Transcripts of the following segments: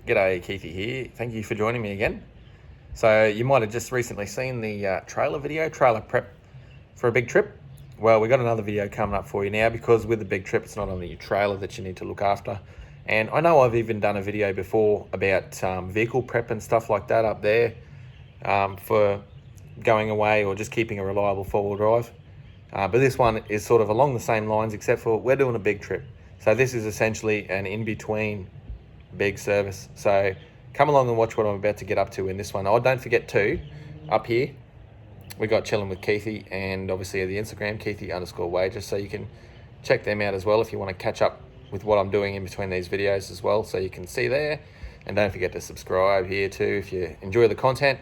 G'day, Keithy here. Thank you for joining me again. So you might have just recently seen the trailer prep for a big trip. Well, we got another video coming up for you now, because with the big trip, it's not only your trailer that you need to look after. And I know I've even done a video before about vehicle prep and stuff like that up there for going away or just keeping a reliable four-wheel drive. But this one is sort of along the same lines, except for we're doing a big trip. So this is essentially an in-between big service. So come along and watch what I'm about to get up to in this one. Oh, don't forget too, up here we got Chilling with Keithy, and obviously the Instagram Keithy_wages, so you can check them out as well if you want to catch up with what I'm doing in between these videos as well, so you can see there. And don't forget to subscribe here too if you enjoy the content.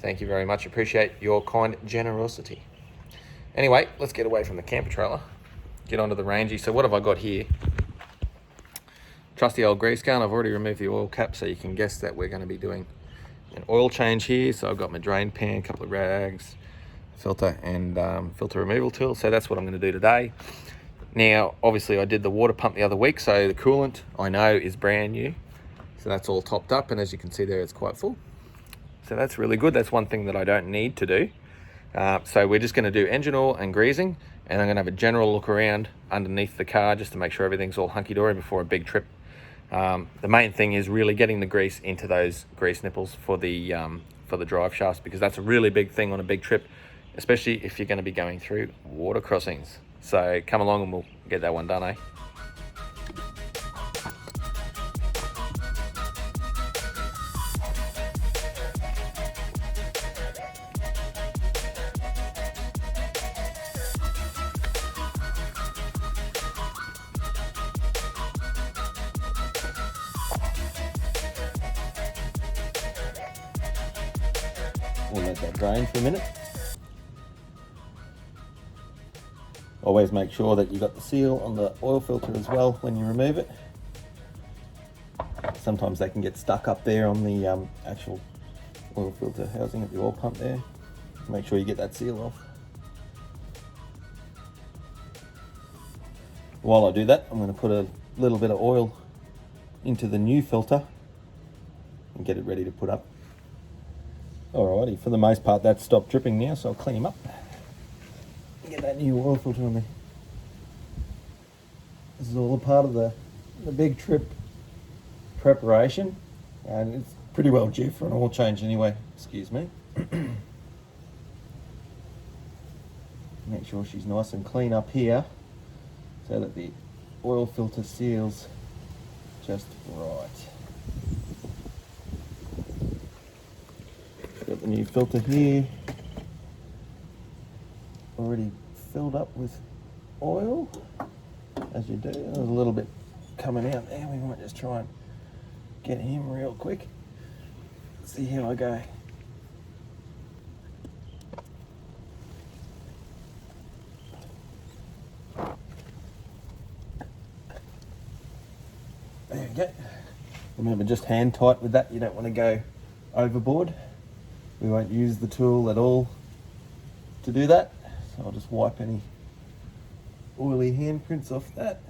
Thank you very much, appreciate your kind generosity. Anyway, let's get away from the camper trailer, get onto the Rangey. So what have I got here? Trusty old grease gun. I've already removed the oil cap, so you can guess that we're going to be doing an oil change here. So I've got my drain pan, a couple of rags, filter, and filter removal tool. So that's what I'm going to do today. Now, obviously I did the water pump the other week, so the coolant I know is brand new. So that's all topped up, and as you can see there, it's quite full. So that's really good. That's one thing that I don't need to do. So we're just going to do engine oil and greasing, and I'm going to have a general look around underneath the car just to make sure everything's all hunky-dory before a big trip. The main thing is really getting the grease into those grease nipples for the drive shafts, because that's a really big thing on a big trip, especially if you're going to be going through water crossings. So come along and we'll get that one done, eh? We'll let that drain for a minute. Always make sure that you got the seal on the oil filter as well when you remove it. Sometimes they can get stuck up there on the actual oil filter housing of the oil pump there. Make sure you get that seal off. While I do that, I'm going to put a little bit of oil into the new filter and get it ready to put up. Alrighty, for the most part that's stopped dripping now, so I'll clean him up. Get that new oil filter on there. This is all a part of the big trip preparation, and it's pretty well due for an oil change anyway. Excuse me. Make sure she's nice and clean up here so that the oil filter seals just right. Got the new filter here, already filled up with oil, as you do. There's a little bit coming out there. We might just try and get him real quick. See how I go. There we go. Remember, just hand tight with that. You don't want to go overboard. We won't use the tool at all to do that, so I'll just wipe any oily handprints off that.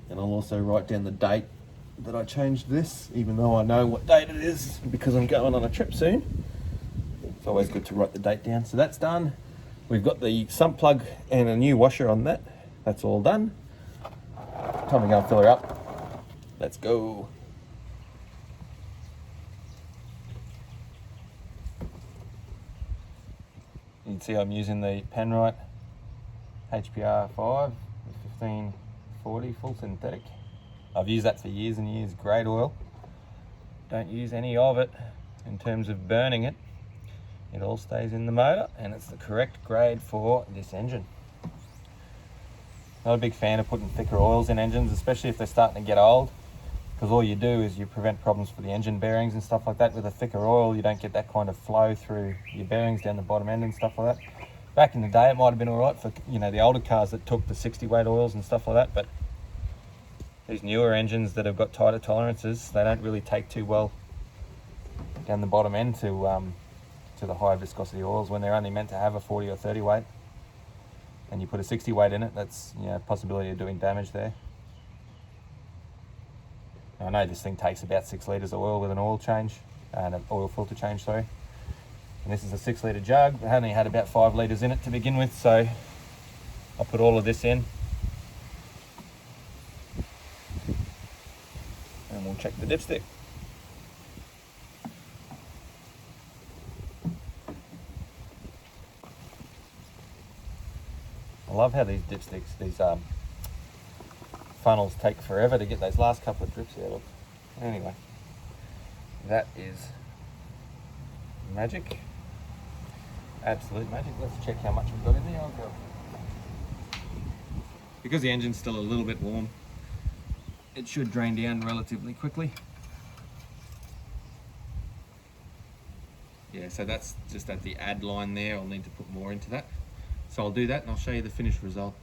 And I'll also write down the date that I changed this, even though I know what date it is because I'm going on a trip soon. It's always good to write the date down. So that's done. We've got the sump plug and a new washer on that. That's all done. Time to go and fill her up. Let's go. You can see I'm using the Penrite HPR 5 with 1540 full synthetic. I've used that for years and years. Great oil. Don't use any of it in terms of burning it. It all stays in the motor, and it's the correct grade for this engine. Not a big fan of putting thicker oils in engines, especially if they're starting to get old, because all you do is you prevent problems for the engine bearings and stuff like that. With a thicker oil, you don't get that kind of flow through your bearings down the bottom end and stuff like that. Back in the day, it might have been all right for, you know, the older cars that took the 60 weight oils and stuff like that, but these newer engines that have got tighter tolerances, they don't really take too well down the bottom end to the high viscosity oils when they're only meant to have a 40 or 30 weight. And you put a 60 weight in it, that's, you know, possibility of doing damage there. I know this thing takes about 6 litres of oil with an oil change, and an oil filter change, sorry. And this is a 6 litre jug. It only had about 5 litres in it to begin with, so I put all of this in. And we'll check the dipstick. I love how these dipsticks, these funnels take forever to get those last couple of drips out of. Anyway, that is magic. Absolute magic. Let's check how much we've got in there. I'll go. Because the engine's still a little bit warm, it should drain down relatively quickly. Yeah, so that's just at the add line there. I'll need to put more into that. So I'll do that and I'll show you the finished result.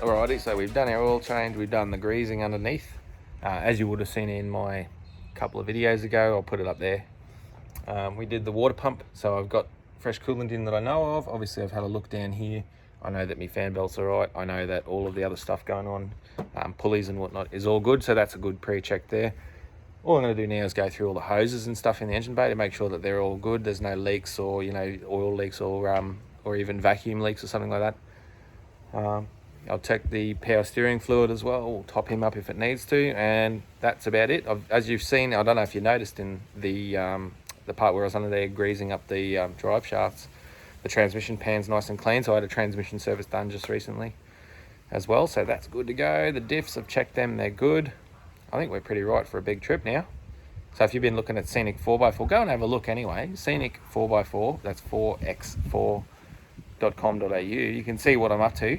Alrighty, so we've done our oil change, we've done the greasing underneath. As you would have seen in my couple of videos ago, I'll put it up there. We did the water pump, so I've got fresh coolant in that I know of. Obviously I've had a look down here. I know that my fan belts are right. I know that all of the other stuff going on, pulleys and whatnot, is all good, so that's a good pre-check there. All I'm going to do now is go through all the hoses and stuff in the engine bay to make sure that they're all good. There's no leaks or, you know, oil leaks or even vacuum leaks or something like that. I'll check the power steering fluid as well. We'll top him up if it needs to, and that's about it. As you've seen, I don't know if you noticed in the part where I was under there greasing up the drive shafts, the transmission pan's nice and clean, so I had a transmission service done just recently as well, so that's good to go. The diffs, I've checked them, they're good. I think we're pretty right for a big trip now. So if you've been looking at Scenic 4x4, go and have a look anyway. Scenic 4x4, that's 4x4.com.au. You can see what I'm up to.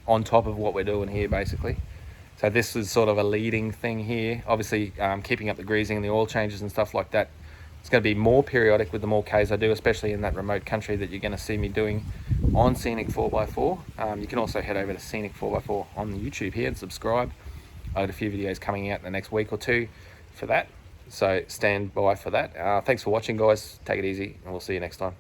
On top of what we're doing here basically. So this is sort of a leading thing here. Obviously keeping up the greasing and the oil changes and stuff like that. It's going to be more periodic with the more Ks I do, especially in that remote country that you're going to see me doing on Scenic 4x4. You can also head over to Scenic 4x4 on the YouTube here and subscribe. I got a few videos coming out in the next week or two for that, so stand by for that. Thanks for watching, guys. Take it easy and we'll see you next time.